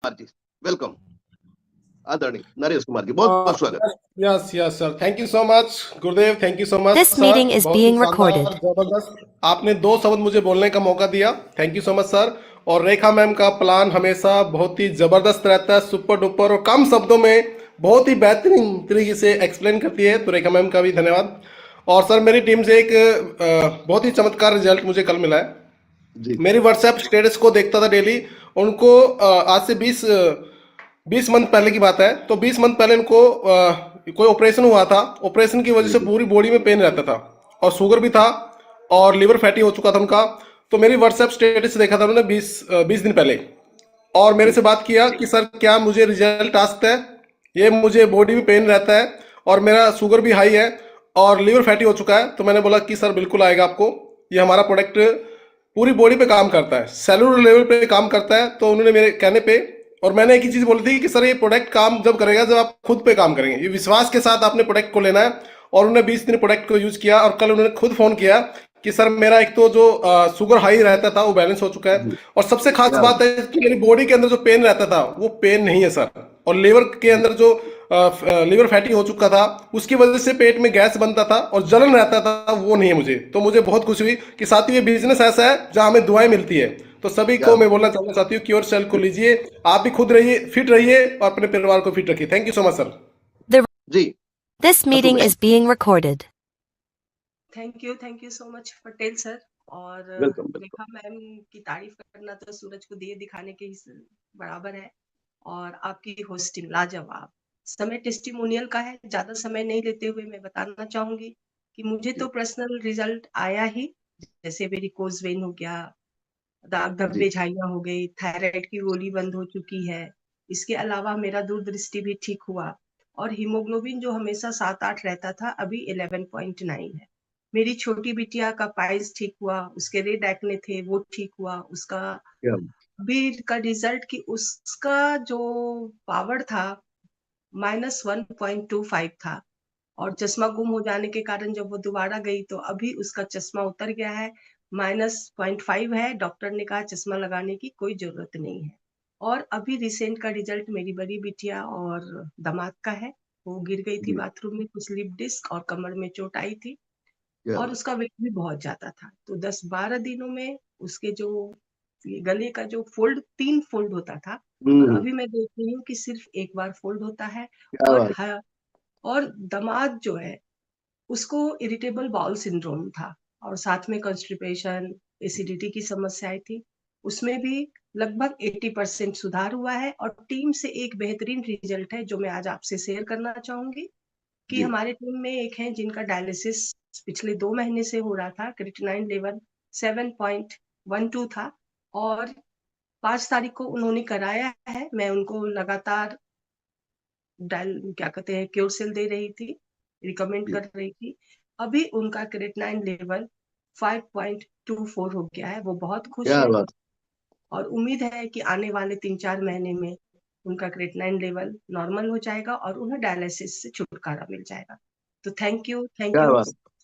Kumar ji, welcome. आदरणीय नरेश कुमार जी, बहुत बहुत स्वागत। Yes yes sir, thank you so much Gurudev, thank you so much This sir. meeting is बहुत ही being शानदार, recorded. जबरदस्त आपने 2 शब्द मुझे बोलने का मौका दिया, thank you so much sir. और रेखा मैम का प्लान हमेशा बहुत ही जबरदस्त रहता है, सुपर डुपर और कम शब्दों में बहुत ही बेहतरीन तरीके से एक्सप्लेन करती है, तो रेखा मैम का भी धन्यवाद। और सर मेरी टीम से एक बहुत ही चमत्कार रिजल्ट मुझे कल मिला है। जी मेरी व्हाट्सएप स्टेटस को देखता था डेली, उनको आज से 20 मंथ पहले की बात है, तो 20 मंथ पहले इनको कोई ऑपरेशन हुआ था। ऑपरेशन की वजह से पूरी बॉडी में पेन रहता था और शुगर भी था और लिवर फैटी हो चुका था उनका। तो मेरी व्हाट्सएप स्टेटस देखा था उन्होंने 20 दिन पहले, और मेरे से बात किया कि सर क्या मुझे रिजल्ट आ सकता है, ये मुझे बॉडी में पेन रहता है और मेरा शुगर भी हाई है और लिवर फैटी हो चुका है। तो मैंने बोला कि सर बिल्कुल आएगा आपको, ये हमारा प्रोडक्ट पूरी बॉडी पे काम करता है, सेलुलर लेवल पे काम करता है। तो उन्होंने मेरे कहने पे, और मैंने एक ही चीज बोली थी कि सर ये प्रोडक्ट काम जब करेगा जब आप खुद पे काम करेंगे, ये विश्वास के साथ आपने प्रोडक्ट को लेना है। और उन्होंने 20 दिन प्रोडक्ट को यूज किया और कल उन्होंने खुद फोन किया कि सर मेरा एक तो जो शुगर हाई रहता था वो बैलेंस हो चुका है, और सबसे खास बात है कि मेरी बॉडी के अंदर जो पेन रहता था वो पेन नहीं है सर, और लिवर के अंदर जो लिवर फैटी हो चुका था उसकी वजह से पेट में गैस बनता था और जलन रहता था, वो नहीं है मुझे। तो मुझे बहुत खुशी हुई कि साथियों ये बिजनेस ऐसा है जहां हमें दुआएं मिलती है। तो सभी को मैं बोलना चाहूंगा साथियों, क्योर सेल को लीजिए, आप भी खुद रहिए, फिट रहिए और अपने परिवार को फिट रखिए। Thank you so much sir. जी, This meeting is being recorded. Thank you so much Patel sir. और वेलकम। रेखा मैम की तारीफ करना तो सूरज को दिए दिखाने के ही बराबर है, और आपकी होस्टिंग लाजवाब। समय टेस्टिमोनियल का है, ज्यादा समय नहीं लेते हुए मैं बताना चाहूंगी कि मुझे तो पर्सनल रिजल्ट आया ही, जैसे वेरिकोज वेन हो गया, दाग धब्बे झाइयां हो गई, थायराइड की गोली बंद हो चुकी है। इसके अलावा मेरा दूरदृष्टि भी ठीक हुआ, और हीमोग्लोबिन जो हमेशा 7-8 रहता था अभी 11.9 है। मेरी छोटी बिटिया का पाइल्स ठीक हुआ, उसके रेड एक्ने थे वो ठीक हुआ, उसका भी का रिजल्ट कि उसका जो पावर था -1.25 था, और चश्मा गुम हो जाने के कारण जब वो दोबारा गई तो अभी उसका चश्मा उतर गया है, -0.5 है। डॉक्टर ने कहा चश्मा लगाने की कोई जरूरत नहीं है। और अभी रिसेंट का रिजल्ट मेरी बड़ी बिटिया और दामाद का है, वो गिर गई थी बाथरूम में, कुछ स्लिप डिस्क और कमर में चोट आई थी, और उसका वेट भी बहुत ज्यादा था। तो 10-12 दिनों में उसके जो गले का जो 3 फोल्ड होता था, और अभी मैं देख रही हूँ कि सिर्फ एक बार फोल्ड होता है। और दामाद जो है उसको इरिटेबल बाउल सिंड्रोम था, और साथ में कॉन्स्टिपेशन, एसिडिटी की समस्याएं थी, उसमें भी लगभग 80% सुधार हुआ है। और टीम से एक बेहतरीन रिजल्ट है जो मैं आज आपसे शेयर करना चाहूंगी कि हमारे टीम में एक है जिनका डायलिसिस पिछले 2 महीने से हो रहा था, क्रिएटिनिन लेवल 7.12 था, और 5 तारीख को उन्होंने कराया है। मैं उनको लगातार क्या कहते हैं क्योरसेल दे रही थी, रिकमेंड कर रही थी। अभी उनका क्रिएटिनिन लेवल 5.24 हो गया है, वो बहुत खुश है, और उम्मीद है कि आने वाले 3-4 महीने में उनका क्रिएटिनिन लेवल नॉर्मल हो जाएगा और उन्हें डायलिसिस से छुटकारा मिल जाएगा। तो थैंक यू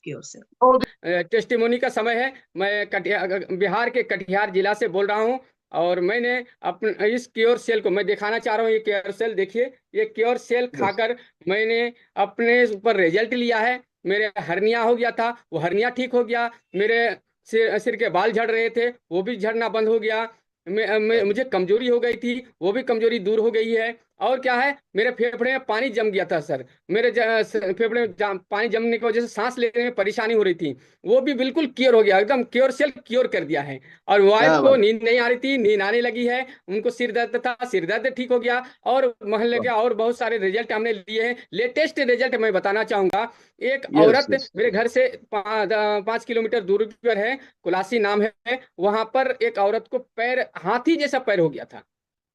क्योरसेल। टेस्टिमोनी का समय है। मैं बिहार के कटिहार जिला से बोल रहा हूँ, और मैंने अपने इस क्योर सेल को मैं दिखाना चाह रहा हूँ। ये क्योर सेल देखिए, ये क्योर सेल खाकर मैंने अपने ऊपर रिजल्ट लिया है। मेरे हर्निया हो गया था, वो हर्निया ठीक हो गया। मेरे सिर के बाल झड़ रहे थे, वो भी झड़ना बंद हो गया। मुझे कमजोरी हो गई थी, वो भी कमजोरी दूर हो गई है। और क्या है, मेरे फेफड़े में पानी जम गया था सर, मेरे फेफड़े में पानी जमने की वजह से सांस लेने में परेशानी हो रही थी, वो भी बिल्कुल क्योर हो गया, एकदम क्योर सेल क्योर कर दिया है। और वाइफ को नींद नहीं आ रही थी, नींद आने लगी है। उनको सिर दर्द था, सिर दर्द ठीक हो गया। और मोहल्ले के और बहुत सारे रिजल्ट हमने लिए हैं। लेटेस्ट रिजल्ट मैं बताना चाहूंगा। एक औरत मेरे घर से 5 किलोमीटर दूर पर है, कुलासी नाम है, वहां पर एक औरत को पैर हाथी जैसा पैर हो गया था,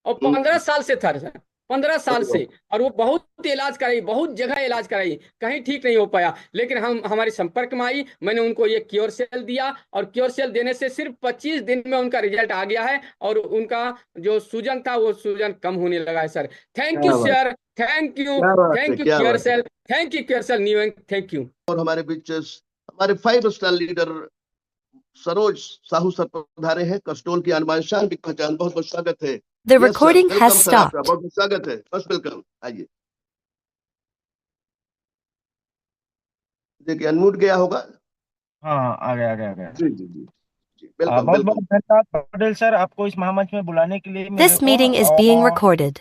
और 15 साल से था सर, 15 साल से। और वो बहुत इलाज कराई, बहुत जगह इलाज कराई, कहीं ठीक नहीं हो पाया। लेकिन हम हमारे संपर्क में आई, मैंने उनको ये क्योर सेल दिया, और क्योर सेल देने से सिर्फ 25 दिन में उनका रिजल्ट आ गया है, और उनका जो सूजन था वो सूजन कम होने लगा है sir. Thank you sir, thank you cure cell, thank you cure cell new, thank you. और हमारे बीच हमारे 5 star leader Saroj Sahu sir पधारे हैं, कस्टोल की अनमान शान की पहचान, बहुत बहुत स्वागत है। The yes sir, recording welcome has sir, आपका stopped. बहुत बहुत स्वागत है, फर्स्ट वेलकम, आइए। देखिए अनम्यूट गया होगा। हाँ, आ गया आ गया आ गया। जी जी जी जी, वेलकम बहुत वेलकम। बहुत धन्यवाद पटेल सर, आपको इस महामंच में बुलाने के लिए मेरे This को। meeting is being और recorded.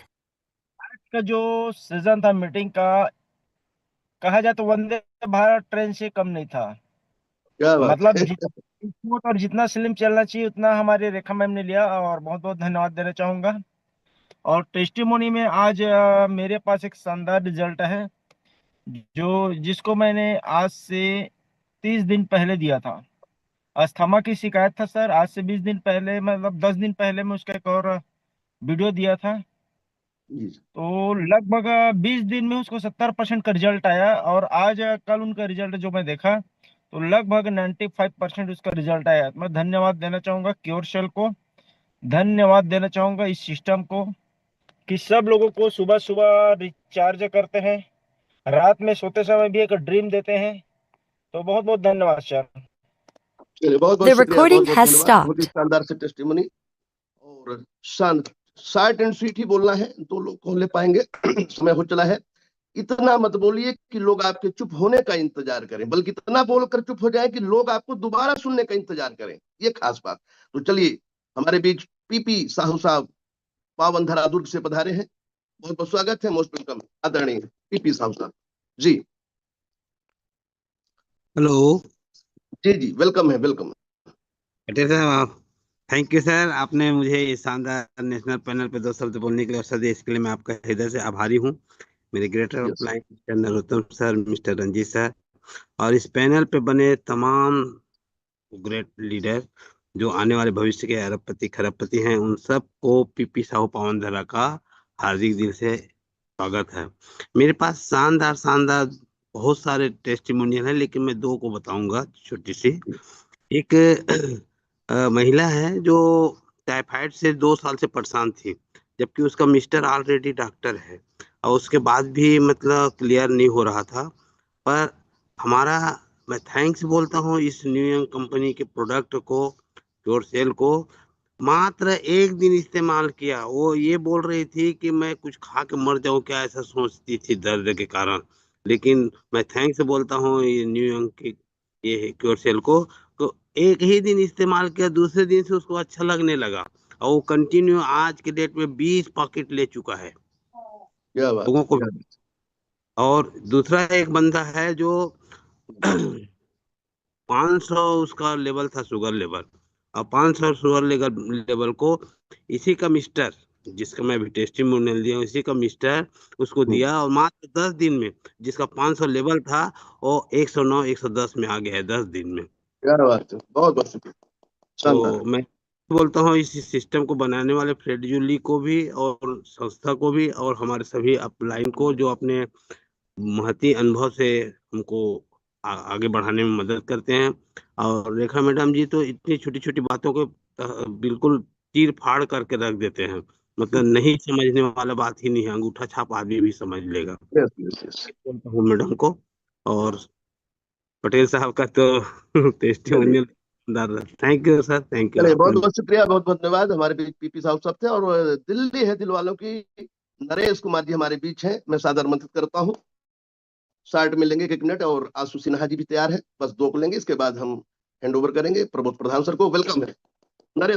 आज का जो सीजन था मीटिंग का, कहा जाए तो वंदे भारत ट्रेन से कम नहीं था। क्या बात मतलब है। जितना स्मूथ और जितना स्लिम चलना चाहिए उतना हमारे रेखा मैम ने लिया, और बहुत बहुत धन्यवाद देना चाहूंगा। और टेस्टिमोनी में आज मेरे पास एक शानदार रिजल्ट है, जो जिसको मैंने आज से 30 दिन पहले दिया था। अस्थमा की शिकायत था सर, आज से 20 दिन पहले, मतलब 10 दिन पहले मैं उसका एक और वीडियो दिया था। जी तो लगभग 20 दिन में उसको 70% का रिजल्ट आया, और आज कल उनका रिजल्ट जो मैं देखा तो लगभग 95% उसका रिजल्ट आया। मैं धन्यवाद देना चाहूंगा क्योर सेल को, धन्यवाद देना चाहूंगा इस सिस्टम को, कि सब लोगों को सुबह सुबह रिचार्ज करते हैं, रात में सोते समय भी एक ड्रीम देते हैं। तो बहुत बहुत धन्यवाद सर। चलिए, बहुत बहुत The शुक्रिया, बहुत recording बहुत has धन्यवाद, बहुत ही stopped. शानदार से टेस्टिमोनी। और शार्ट एंड स्वीट ही बोलना है, 2 लोग कौन ले पाएंगे, समय हो चला है। इतना मत बोलिए कि लोग आपके चुप होने का इंतजार करें, बल्कि इतना बोलकर चुप हो जाए कि लोग आपको दोबारा सुनने का इंतजार करें, ये खास बात। तो चलिए, हमारे बीच पीपी साहू साहब पावन धरा दुर्ग से पधारे हैं, बहुत बहुत स्वागत है, मोस्ट वेलकम आदरणीय पीपी साहू साहब जी। हेलो जी जी, वेलकम है, वेलकम। पटेल साहब, थैंक यू सर, आपने मुझे इस शानदार नेशनल पैनल पे 2 शब्द बोलने के लिए अवसर दिया, इसके लिए मैं आपका हृदय से आभारी हूँ। मेरे greater yes applying mister Narottam sir, mister Ranjit sir, और इस पैनल पे बने तमाम ग्रेट लीडर जो आने वाले भविष्य के अरबपति खरबपति हैं, उन सबको पीपी साहू पावन धरा का हार्दिक दिल से स्वागत है। मेरे पास शानदार शानदार बहुत सारे टेस्टिमोनियल हैं, लेकिन मैं 2 को बताऊंगा छोटी सी। एक महिला है जो टाइफाइड से 2 साल से परेशान थी, जबकि उसका मिस्टर ऑलरेडी डॉक्टर है, और उसके बाद भी मतलब क्लियर नहीं हो रहा था। पर हमारा, मैं थैंक्स बोलता हूँ इस न्यू यंग कंपनी के प्रोडक्ट को, क्योर सेल को। मात्र 1 दिन इस्तेमाल किया, वो ये बोल रही थी कि मैं कुछ खा के मर जाऊं क्या, ऐसा सोचती थी दर्द के कारण। लेकिन मैं थैंक्स बोलता हूँ ये न्यू यंग के ये क्योर सेल को। तो 1 ही दिन इस्तेमाल किया, दूसरे दिन से उसको अच्छा लगने लगा, और वो कंटिन्यू आज के डेट में 20 पॉकेट ले चुका है क्या बात लोगों है, को। क्या बात। और दूसरा एक बंदा है जो 500 उसका लेवल था, शुगर लेवल, और 500 शुगर लेवल को इसी का मिस्टर, जिसका मैं भी टेस्टिमोनियल दिया हूँ, इसी का मिस्टर उसको दिया, और मात्र 10 दिन में जिसका 500 लेवल था वो 109 110 में आ गया है 10 दिन में। क्या बात है, बहुत बहुत शुक्रिया, शानदार। तो मैं बोलता हूँ इस सिस्टम को बनाने वाले फ्रेड जूली को भी, और संस्था को भी, और हमारे सभी अपलाइन को जो अपने महती अनुभव से हमको आगे बढ़ाने में मदद करते हैं। और रेखा मैडम जी तो इतनी छोटी छोटी बातों को बिल्कुल चीर फाड़ करके रख देते हैं, मतलब नहीं समझने वाला बात ही नहीं है, अंगूठा छाप आदमी भी समझ लेगा। Yes yes yes. बोलता हूँ मैडम को, और पटेल साहब का तो चलिए testimonial, thank you sir, thank you. चलिए, बहुत आपने बहुत शुक्रिया, बहुत बहुत धन्यवाद। हमारे बीच पीपी साहब सब थे, और दिल्ली है दिल वालों की, नरेश कुमार जी हमारे बीच हैं, मैं सादर आमंत्रित करता हूँ। शार्ट में लेंगे 1 मिनट, और आशु सिन्हा जी भी तैयार है, बस 2 को लेंगे, इसके बाद हम हैंड ओवर करेंगे प्रमोद प्रधान सर को। वेलकम है नरेश।